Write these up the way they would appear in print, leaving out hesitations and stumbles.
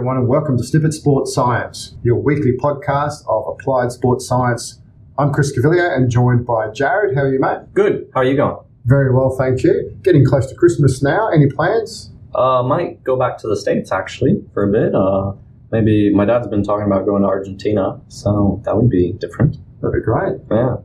everyone, and welcome to Snippit Sports Science, your weekly podcast of applied sports science. I'm Chris Cavilla and joined by Jared. How are you, mate? Good. How are you going? Very well, thank you. Getting close to Christmas now. Any plans? Might go back to the States, actually, for a bit. Maybe my dad's been talking about going to Argentina, so that would be different. That'd be great. Yeah.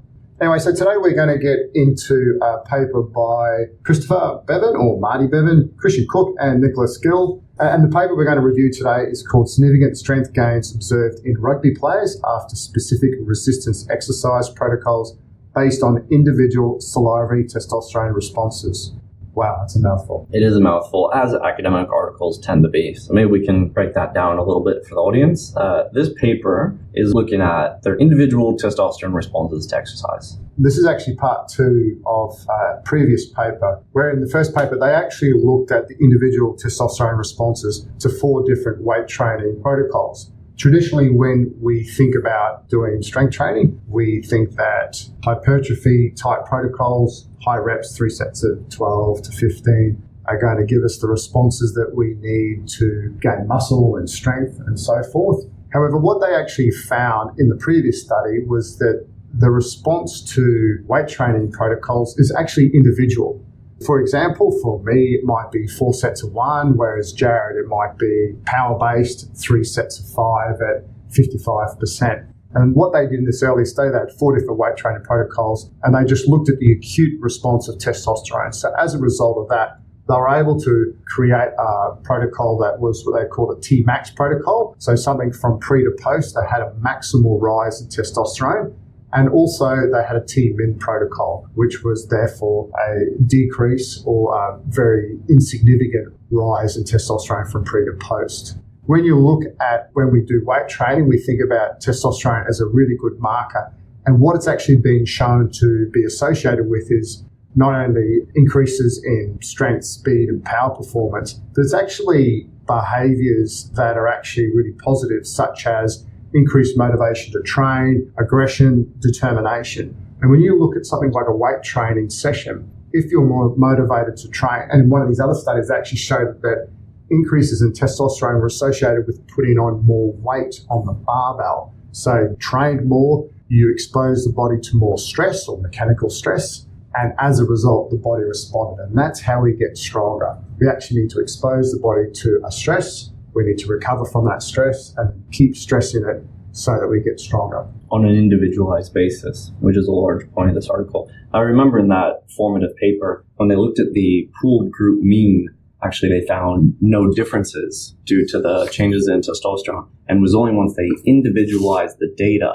Anyway, so today we're going to get into a paper by Christopher Beaven, or Marty Beaven, Christian Cook, and Nicholas Gill. And the paper we're going to review today is called Significant Strength Gains Observed in Rugby Players After Specific Resistance Exercise Protocols Based on Individual Salivary Testosterone Responses. Wow, that's a mouthful. It is a mouthful, as academic articles tend to be. So maybe we can break that down a little bit for the audience. This paper is looking at their individual testosterone responses to exercise. This is actually part 2 of a previous paper, where in the first paper they actually looked at the individual testosterone responses to 4 different weight training protocols. Traditionally, when we think about doing strength training, we think that hypertrophy type protocols, high reps, 3 sets of 12 to 15, are going to give us the responses that we need to gain muscle and strength and so forth. However, what they actually found in the previous study was that the response to weight training protocols is actually individual. For example, for me, it might be 4 sets of 1, whereas Jared, it might be power-based, 3 sets of 5 at 55%. And what they did in this early study, they had 4 different weight training protocols, and they just looked at the acute response of testosterone. So as a result of that, they were able to create a protocol that was what they called a T-max protocol. So something from pre to post that had a maximal rise in testosterone. And also they had a T-min protocol, which was therefore a decrease or a very insignificant rise in testosterone from pre to post. When you look at when we do weight training, we think about testosterone as a really good marker. And what it's actually been shown to be associated with is not only increases in strength, speed, and power performance, but it's actually behaviors that are actually really positive, such as increased motivation to train, aggression, determination. And when you look at something like a weight training session, if you're more motivated to train, and one of these other studies actually showed that increases in testosterone were associated with putting on more weight on the barbell. So trained more, you expose the body to more stress or mechanical stress, and as a result, the body responded. And that's how we get stronger. We actually need to expose the body to a stress. We need to recover from that stress and keep stressing it so that we get stronger. On an individualized basis, which is a large point of this article. I remember in that formative paper, when they looked at the pooled group mean, actually they found no differences due to the changes in testosterone. And it was only once they individualized the data,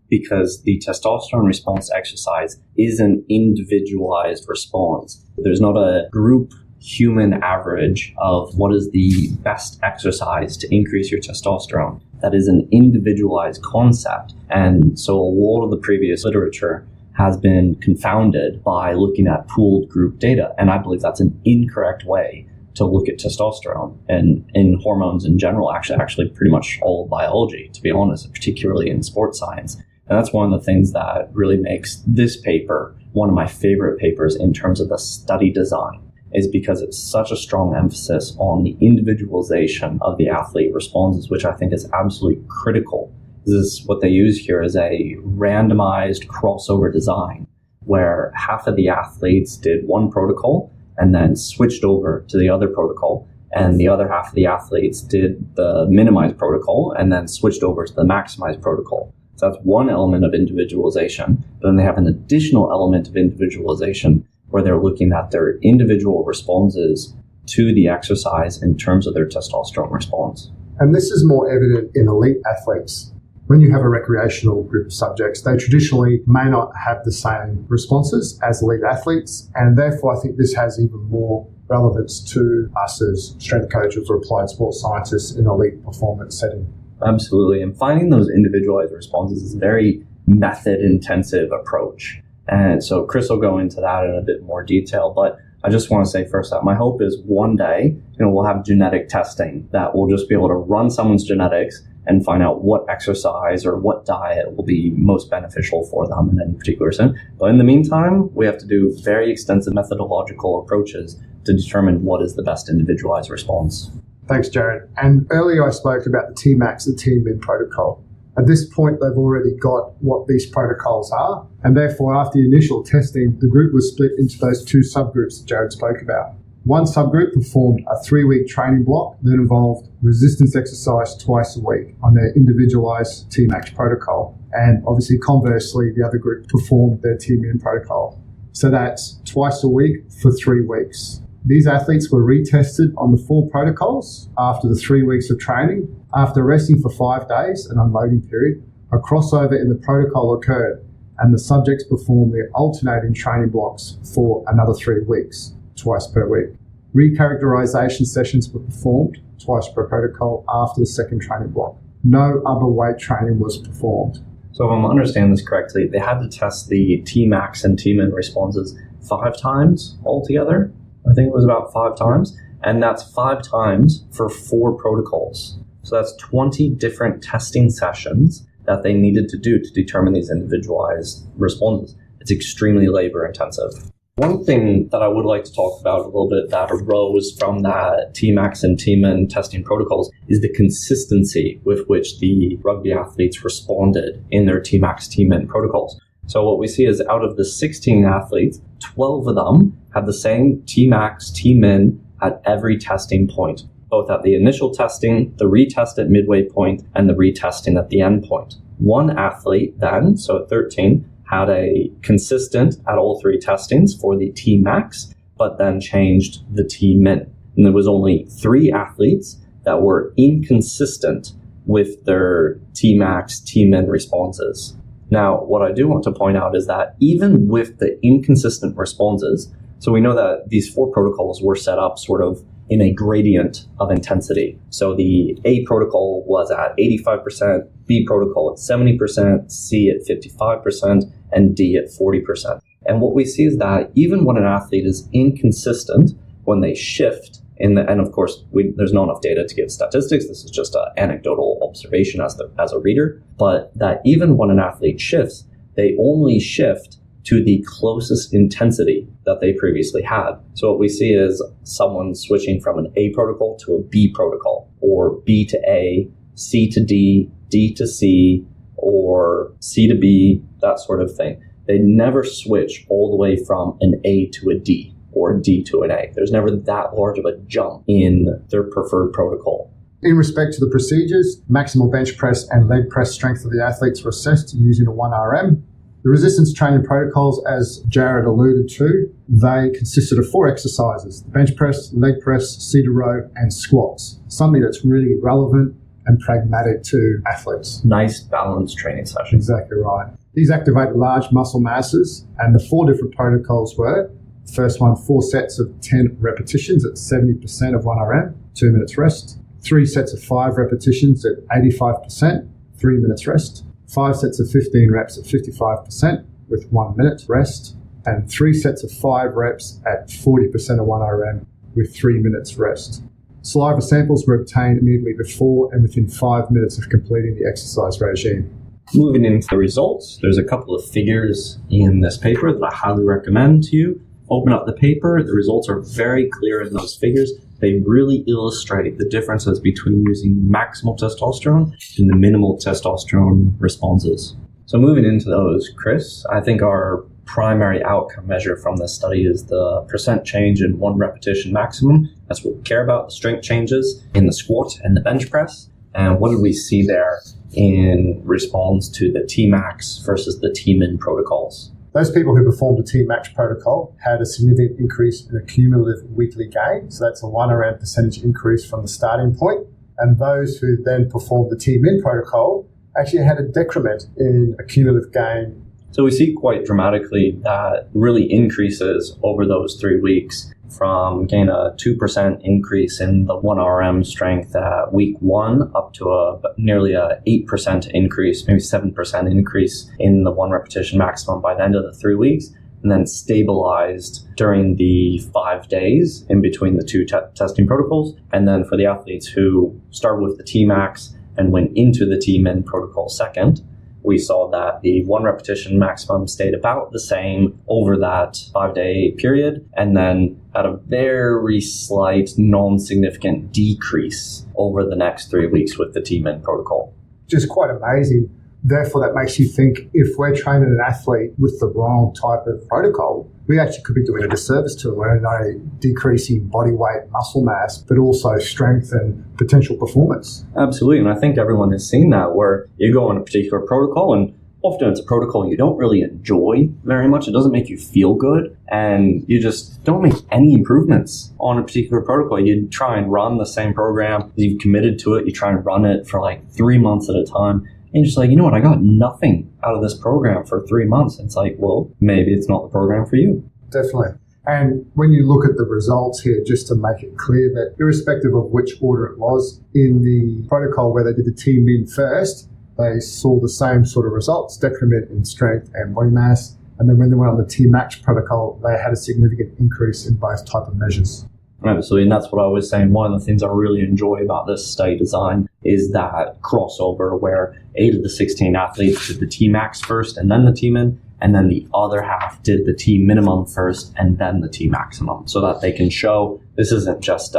because the testosterone response to exercise is an individualized response. There's not a group human average of what is the best exercise to increase your testosterone. That is an individualized concept. And so a lot of the previous literature has been confounded by looking at pooled group data. And I believe that's an incorrect way to look at testosterone and in hormones in general, actually pretty much all of biology, to be honest, particularly in sports science. And that's one of the things that really makes this paper one of my favorite papers in terms of the study design, is because it's such a strong emphasis on the individualization of the athlete responses, which I think is absolutely critical. This is what they use here is a randomized crossover design, where half of the athletes did one protocol and then switched over to the other protocol, and the other half of the athletes did the minimized protocol and then switched over to the maximized protocol. So that's one element of individualization. But then they have an additional element of individualization where they're looking at their individual responses to the exercise in terms of their testosterone response. And this is more evident in elite athletes. When you have a recreational group of subjects, they traditionally may not have the same responses as elite athletes, and therefore I think this has even more relevance to us as strength coaches or applied sports scientists in elite performance setting. Absolutely, and finding those individualized responses is a very method-intensive approach. And so Chris will go into that in a bit more detail, but I just want to say first that my hope is one day, we'll have genetic testing that will just be able to run someone's genetics and find out what exercise or what diet will be most beneficial for them in any particular sense. But in the meantime, we have to do very extensive methodological approaches to determine what is the best individualized response. Thanks, Jared. And earlier I spoke about the T-max and T-min protocol. At this point, they've already got what these protocols are, and therefore after the initial testing, the group was split into those two subgroups that Jared spoke about. One subgroup performed a 3-week training block that involved resistance exercise twice a week on their individualise T-max protocol. And obviously, conversely, the other group performed their T-min protocol. So that's twice a week for 3 weeks. These athletes were retested on the 4 protocols after the 3 weeks of training. After resting for 5 days, an unloading period, a crossover in the protocol occurred, and the subjects performed their alternating training blocks for another 3 weeks, twice per week. Recharacterization sessions were performed twice per protocol after the second training block. No other weight training was performed. So if I'm understanding this correctly, they had to test the T-max and T-min responses 5 times altogether. I think it was about 5 times. And that's 5 times for 4 protocols. So that's 20 different testing sessions that they needed to do to determine these individualized responses. It's extremely labor intensive. One thing that I would like to talk about a little bit that arose from that T-max and T-min testing protocols is the consistency with which the rugby athletes responded in their T-max, T-min protocols. So what we see is out of the 16 athletes, 12 of them had the same T-max, T-min at every testing point, both at the initial testing, the retest at midway point, and the retesting at the end point. One athlete then, so at 13, had a consistent at all 3 testings for the T-max, but then changed the T-min. And there was only 3 athletes that were inconsistent with their T-max, T-min responses. Now, what I do want to point out is that even with the inconsistent responses, so we know that these 4 protocols were set up sort of in a gradient of intensity. So the A protocol was at 85%, B protocol at 70%, C at 55%, and D at 40%. And what we see is that even when an athlete is inconsistent, when they shift, and of course, there's not enough data to give statistics, this is just an anecdotal observation as a reader, but that even when an athlete shifts, they only shift to the closest intensity that they previously had. So what we see is someone switching from an A protocol to a B protocol, or B to A, C to D, D to C, or C to B, that sort of thing. They never switch all the way from an A to a D or a D to an A. There's never that large of a jump in their preferred protocol. In respect to the procedures, maximal bench press and leg press strength of the athletes were assessed using a 1RM. The resistance training protocols, as Jared alluded to, they consisted of 4 exercises: bench press, leg press, seated row, and squats. Something that's really relevant and pragmatic to athletes. Nice balanced training session. Exactly right. These activate large muscle masses, and the 4 different protocols were: first one, 4 sets of 10 repetitions at 70% of 1RM, 2 minutes rest. 3 sets of 5 repetitions at 85%, 3 minutes rest. 5 sets of 15 reps at 55% with 1 minute rest, and 3 sets of 5 reps at 40% of 1RM with 3 minutes rest. Saliva samples were obtained immediately before and within 5 minutes of completing the exercise regime. Moving into the results, there's a couple of figures in this paper that I highly recommend to you. Open up the paper, the results are very clear in those figures. They really illustrate the differences between using maximal testosterone and the minimal testosterone responses. So moving into those, Chris, I think our primary outcome measure from this study is the percent change in 1 repetition maximum. That's what we care about, the strength changes in the squat and the bench press. And what did we see there in response to the T-max versus the T-min protocols? Those people who performed a T-max protocol had a significant increase in a cumulative weekly gain. So that's a 1RM percentage increase from the starting point. And those who then performed the T-min protocol actually had a decrement in a cumulative gain. So we see quite dramatically that really increases over those 3 weeks, from again a 2% increase in the 1RM strength at week 1 up to nearly a 8% increase, maybe 7% increase in the 1 repetition maximum by the end of the 3 weeks, and then stabilized during the 5 days in between the 2 testing protocols. And then for the athletes who started with the T-max and went into the T-min protocol second, we saw that the 1 repetition maximum stayed about the same over that 5-day period, and then at a very slight, non-significant decrease over the next 3 weeks with the T-min protocol. Just quite amazing. Therefore, that makes you think if we're training an athlete with the wrong type of protocol, we actually could be doing a disservice to them. We're not only decreasing body weight, muscle mass, but also strength and potential performance. Absolutely. And I think everyone has seen that, where you go on a particular protocol, and often it's a protocol you don't really enjoy very much. It doesn't make you feel good, and you just don't make any improvements on a particular protocol. You try and run the same program. You've committed to it. You try and run it for like 3 months at a time. And you're just like, you know what, I got nothing out of this program for 3 months. It's like, well, maybe it's not the program for you. Definitely. And when you look at the results here, just to make it clear that irrespective of which order it was, in the protocol where they did the T-min first, they saw the same sort of results, decrement in strength and body mass. And then when they went on the T-max protocol, they had a significant increase in both type of measures. Absolutely, and that's what I was saying. One of the things I really enjoy about this study design is that crossover where 8 of the 16 athletes did the T-max first and then the T-min, and then the other half did the T-minimum first and then the T-maximum, so that they can show this isn't just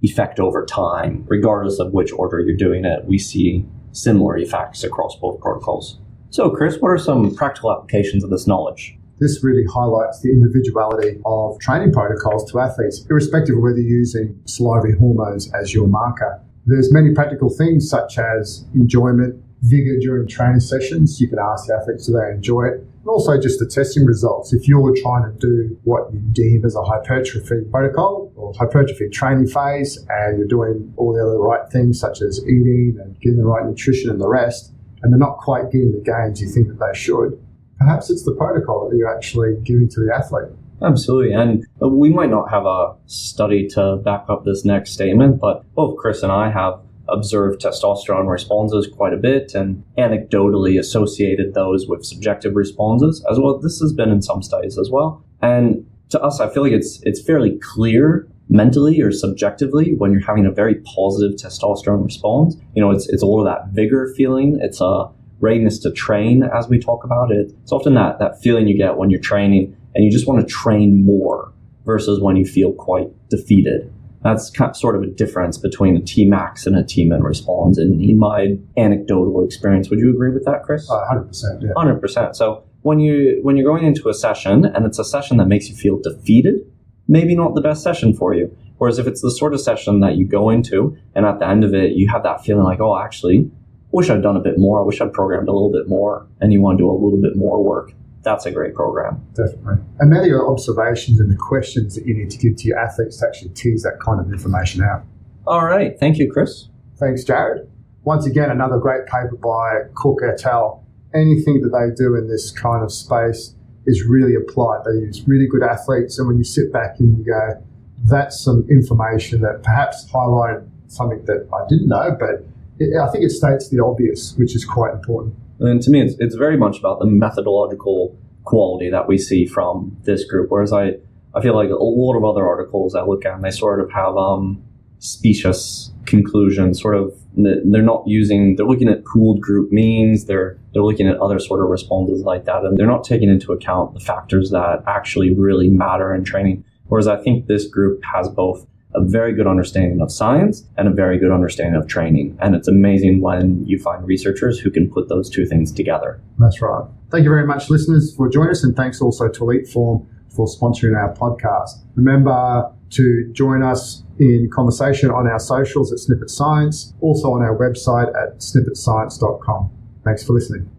effect over time. Regardless of which order you're doing it, we see similar effects across both protocols. So, Chris, what are some practical applications of this knowledge? This really highlights the individuality of training protocols to athletes, irrespective of whether you're using salivary hormones as your marker. There's many practical things such as enjoyment, vigor during training sessions. You can ask the athletes, do they enjoy it? And also just the testing results. If you're trying to do what you deem as a hypertrophy protocol or hypertrophy training phase, and you're doing all the other right things such as eating and getting the right nutrition and the rest, and they're not quite getting the gains you think that they should, perhaps it's the protocol that you're actually giving to the athlete. Absolutely. And we might not have a study to back up this next statement, but both Chris and I have observed testosterone responses quite a bit and anecdotally associated those with subjective responses as well. This has been in some studies as well. And to us, I feel like it's fairly clear mentally or subjectively when you're having a very positive testosterone response. You know, it's a lot of that vigor feeling. It's a readiness to train, as we talk about it. It's often that feeling you get when you're training and you just want to train more versus when you feel quite defeated. That's sort of a difference between a T-max and a T-min response. And in my anecdotal experience, would you agree with that, Chris? 100%, yeah. 100%. So when you're going into a session and it's a session that makes you feel defeated, maybe not the best session for you. Whereas if it's the sort of session that you go into and at the end of it, you have that feeling like, oh, actually, wish I'd done a bit more. I wish I'd programmed a little bit more, and you want to do a little bit more work. That's a great program. Definitely. And many are observations and the questions that you need to give to your athletes to actually tease that kind of information out. All right. Thank you, Chris. Thanks, Jared. Once again, another great paper by Cook et al. Anything that they do in this kind of space is really applied. They use really good athletes, and when you sit back and you go, that's some information that perhaps highlighted something that I didn't know, but I think it states the obvious, which is quite important. And to me, it's very much about the methodological quality that we see from this group. Whereas I feel like a lot of other articles I look at, and they sort of have specious conclusions. Sort of, they're looking at pooled group means. They're looking at other sort of responses like that, and they're not taking into account the factors that actually really matter in training. Whereas I think this group has both a very good understanding of science and a very good understanding of training. And it's amazing when you find researchers who can put those two things together. That's right. Thank you very much, listeners, for joining us. And thanks also to Elite Form for sponsoring our podcast. Remember to join us in conversation on our socials at Snippit Science, also on our website at snippetscience.com. Thanks for listening.